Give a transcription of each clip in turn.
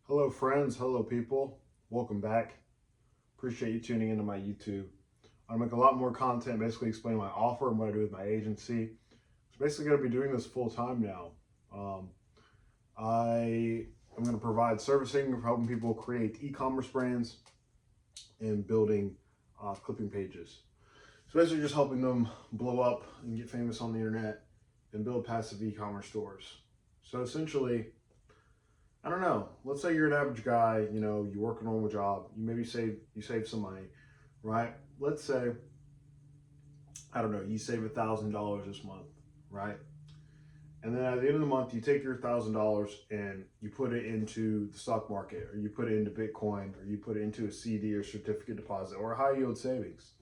Hello, friends. Hello, people. Welcome back. Appreciate you tuning into my YouTube. I make a lot more content, basically explaining my offer and what I do with my agency. So basically, going to be doing this full time now. Um, I am going to provide servicing for helping people create e-commerce brands and building clipping pages. So basically, just helping them blow up and get famous on the internet and build passive e-commerce stores. So essentially, I don't know. Let's say you're an average guy, you work a normal job, you save some money, right? Let's say, I don't know, you save $1,000 this month, right? And then at the end of the month, you take your $1,000 and you put it into the stock market, or you put it into Bitcoin, or you put it into a CD or certificate deposit or high yield savings.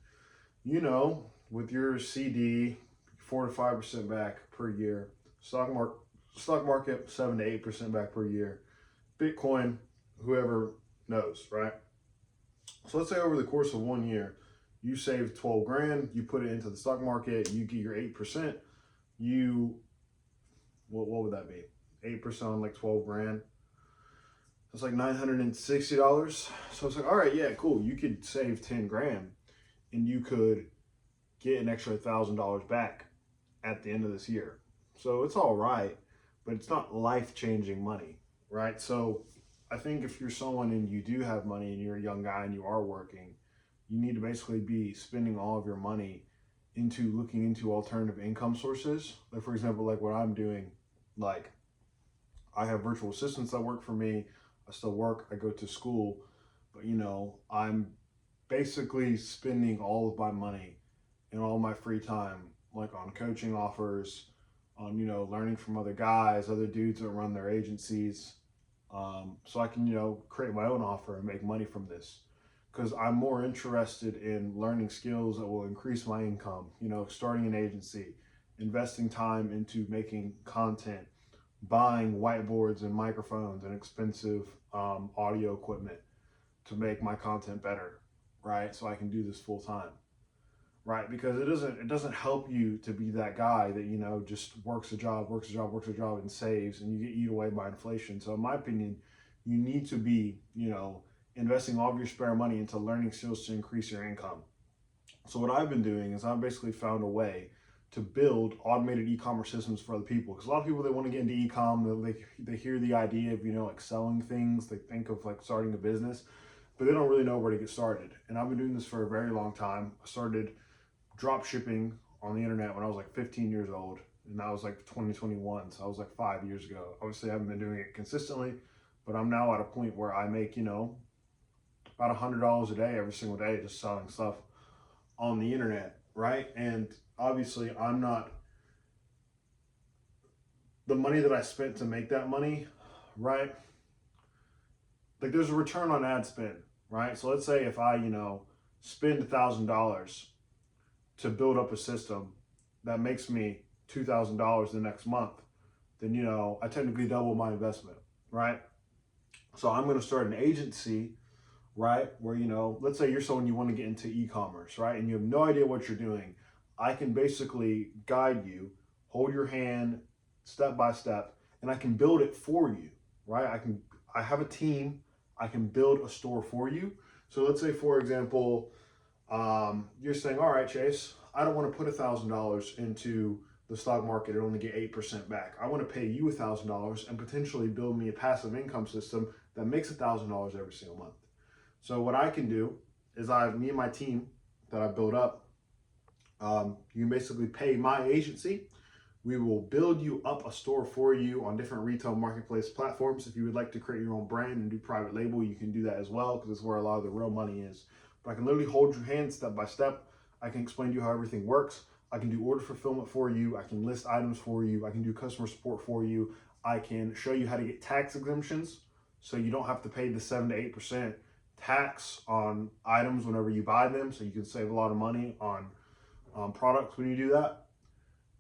With your CD, 4 to 5% back per year, stock market, stock market 7 to 8% back per year. Bitcoin, whoever knows, right? So let's say over the course of 1 year, you save 12 grand, you put it into the stock market, you get your 8%. You, what would that be? 8% on like 12 grand. That's like $960. So it's like, all right, yeah, cool. You could save 10 grand and you could get an extra $1,000 back at the end of this year. So it's all right, but it's not life changing money, right? So I think if you're someone and you do have money and you're a young guy and you are working, you need to basically be spending all of your money into looking into alternative income sources. Like, for example, like what I'm doing, like I have virtual assistants that work for me. I still work, I go to school, but I'm basically spending all of my money and all my free time like on coaching offers, on learning from other guys, other dudes that run their agencies, so I can create my own offer and make money from this. Because I'm more interested in learning skills that will increase my income. Starting an agency, investing time into making content, buying whiteboards and microphones and expensive audio equipment to make my content better, right? So I can do this full time, right? Because it doesn't help you to be that guy that just works a job and saves, and you get eaten away by inflation. So in my opinion, you need to be investing all of your spare money into learning skills to increase your income. So what I've been doing is I've basically found a way to build automated e-commerce systems for other people. Because a lot of people, they want to get into e-com, they hear the idea of like selling things, they think of like starting a business, but they don't really know where to get started. And I've been doing this for a very long time. I started drop shipping on the internet when I was like 15 years old, and that was like 2021, so I was like 5 years ago. Obviously, I haven't been doing it consistently, but I'm now at a point where I make about $100 a day every single day just selling stuff on the internet, right? And obviously, I'm not the money that I spent to make that money, right? Like there's a return on ad spend, right? So let's say if I spend $1,000 to build up a system that makes me $2,000 the next month, then I technically double my investment, right? So I'm going to start an agency, right? Where let's say you're someone, you want to get into e-commerce, right? And you have no idea what you're doing. I can basically guide you, hold your hand step by step, and I can build it for you, right? I have a team. I can build a store for you. So let's say, for example, you're saying, all right, Chase, I don't want to put $1,000 into the stock market and only get 8% back. I want to pay you $1,000 and potentially build me a passive income system that makes $1,000 every single month. So what I can do is me and my team that I build up, you can basically pay my agency. We will build you up a store for you on different retail marketplace platforms. If you would like to create your own brand and do private label, you can do that as well, because it's where a lot of the real money is. But I can literally hold your hand step by step. I can explain to you how everything works. I can do order fulfillment for you. I can list items for you. I can do customer support for you. I can show you how to get tax exemptions, so you don't have to pay the 7 to 8% tax on items whenever you buy them. So you can save a lot of money on products when you do that.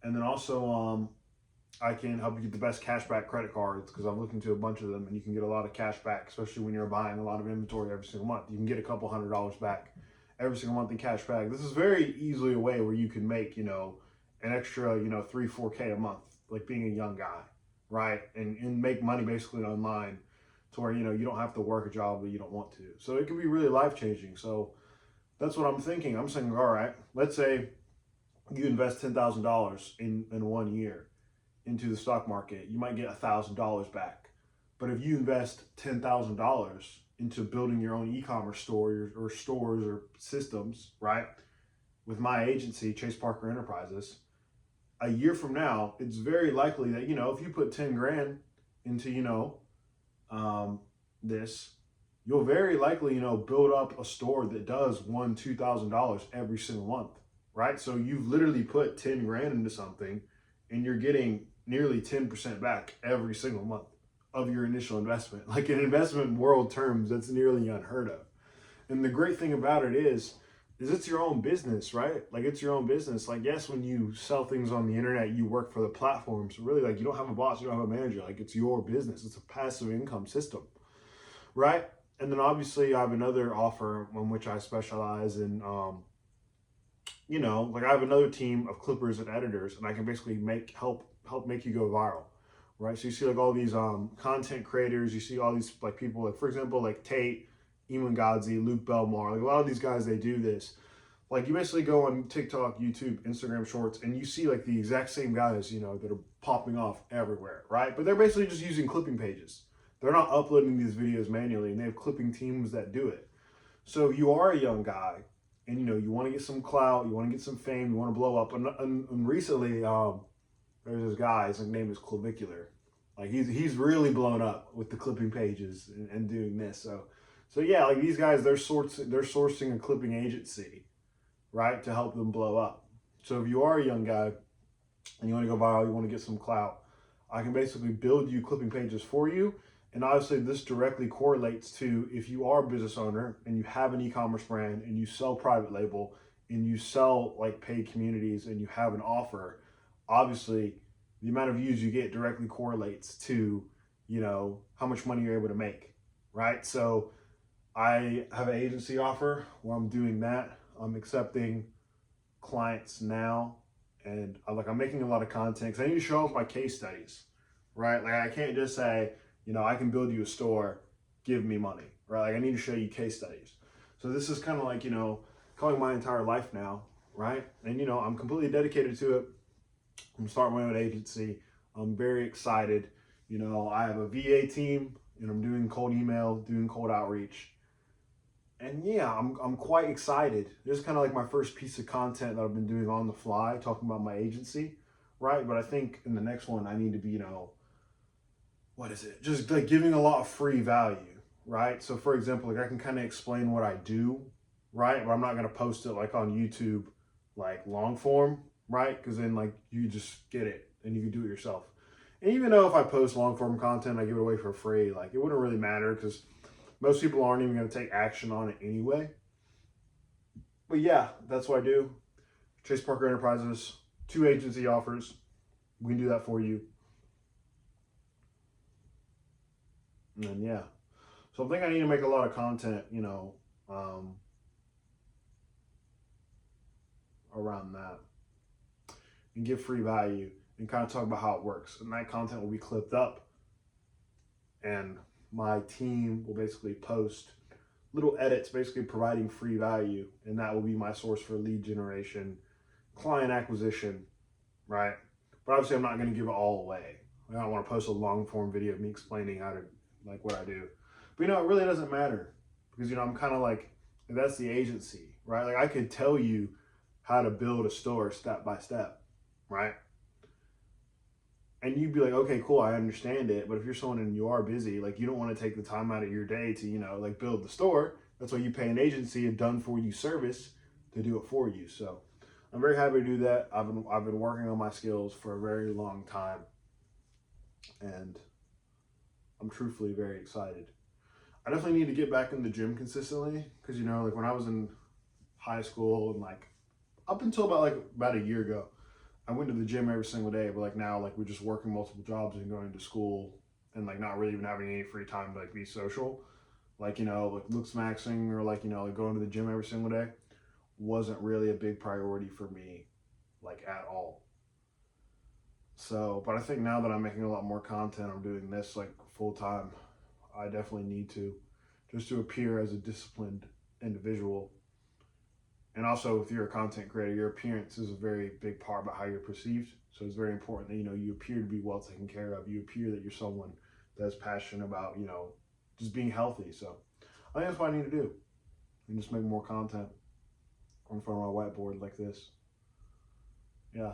And then also, I can help you get the best cashback credit cards, because I've looked into a bunch of them, and you can get a lot of cash back, especially when you're buying a lot of inventory every single month. You can get a couple $100 back every single month in cash back. This is very easily a way where you can make, an extra, 3, 4K a month, like being a young guy, right? And make money basically online to where, you know, you don't have to work a job that you don't want to. So it can be really life changing. So that's what I'm thinking. I'm saying, all right, let's say you invest $10,000 in 1 year into the stock market, you might get $1,000 back. But if you invest $10,000 into building your own e-commerce store or stores or systems, right? With my agency, Chase Parker Enterprises, a year from now, it's very likely that, you know, if you put 10 grand into, you know, this, you'll very likely, you know, build up a store that does $2,000 every single month, right? So you've literally put 10 grand into something and you're getting nearly 10% back every single month of your initial investment. Like in investment world terms, that's nearly unheard of. And the great thing about it is it's your own business, right? Like it's your own business. Like, yes, when you sell things on the internet, you work for the platforms. Really, like you don't have a boss, you don't have a manager. Like it's your business. It's a passive income system, right? And then obviously I have another offer on which I specialize in, you know, like I have another team of clippers and editors, and I can basically help make you go viral, right? So you see like all these content creators, you see all these like people, like for example, like Tate, Eamon Godzi, Luke Belmar, like a lot of these guys, they do this. Like you basically go on TikTok, YouTube, Instagram Shorts, and you see like the exact same guys, you know, that are popping off everywhere, right? But they're basically just using clipping pages. They're not uploading these videos manually, and they have clipping teams that do it. So if you are a young guy, and you know you want to get some clout, you want to get some fame, you want to blow up, and recently there's this guy, his name is Clavicular. Like he's really blown up with the clipping pages and doing this. So yeah, like these guys, they're sourcing a clipping agency, right, to help them blow up. So if you are a young guy and you want to go viral, you want to get some clout, I can basically build you clipping pages for you. And obviously this directly correlates to if you are a business owner and you have an e-commerce brand and you sell private label and you sell like paid communities and you have an offer, obviously the amount of views you get directly correlates to, you know, how much money you're able to make, right? So I have an agency offer where I'm doing that. I'm accepting clients now, and I'm making a lot of content because I need to show off my case studies, right? Like I can't just say, you know, I can build you a store, give me money, right? Like I need to show you case studies. So this is kind of like, you know, calling my entire life now, right? And, you know, I'm completely dedicated to it. I'm starting my own agency. I'm very excited. You know, I have a VA team and I'm doing cold email, doing cold outreach. And yeah, I'm quite excited. This is kind of like my first piece of content that I've been doing on the fly, talking about my agency, right? But I think in the next one, I need to be, you know, what is it? Just like giving a lot of free value, right? So for example, like I can kind of explain what I do, right? But I'm not going to post it like on YouTube, like long form, right? Because then like you just get it and you can do it yourself. And even though if I post long form content, I give it away for free, like it wouldn't really matter because most people aren't even going to take action on it anyway. But yeah, that's what I do. Chase Parker Enterprises, 2 agency offers. We can do that for you. And then, yeah. So I think I need to make a lot of content, you know, around that and give free value and kind of talk about how it works. And that content will be clipped up and my team will basically post little edits, basically providing free value. And that will be my source for lead generation, client acquisition, right? But obviously I'm not going to give it all away. I don't want to post a long form video of me explaining how to, like what I do. But, you know, it really doesn't matter because, you know, I'm kind of like, that's the agency, right? Like I could tell you how to build a store step by step, right? And you'd be like, okay, cool, I understand it. But if you're someone and you are busy, like you don't want to take the time out of your day to, you know, like build the store. That's why you pay an agency, a done for you service to do it for you. So I'm very happy to do that. I've been working on my skills for a very long time. And I'm truthfully very excited. I definitely need to get back in the gym consistently because, you know, like when I was in high school and like up until about a year ago, I went to the gym every single day. But like now, like we're just working multiple jobs and going to school and like not really even having any free time to like be social. Like, you know, like looks maxing or like, you know, like going to the gym every single day wasn't really a big priority for me, like at all. So, but I think now that I'm making a lot more content, I'm doing this like full time. I definitely need to, just to appear as a disciplined individual. And also, if you're a content creator, your appearance is a very big part about how you're perceived. So it's very important that you appear to be well taken care of. You appear that you're someone that's passionate about just being healthy. So I think that's what I need to do, and just make more content in front of my whiteboard like this. Yeah.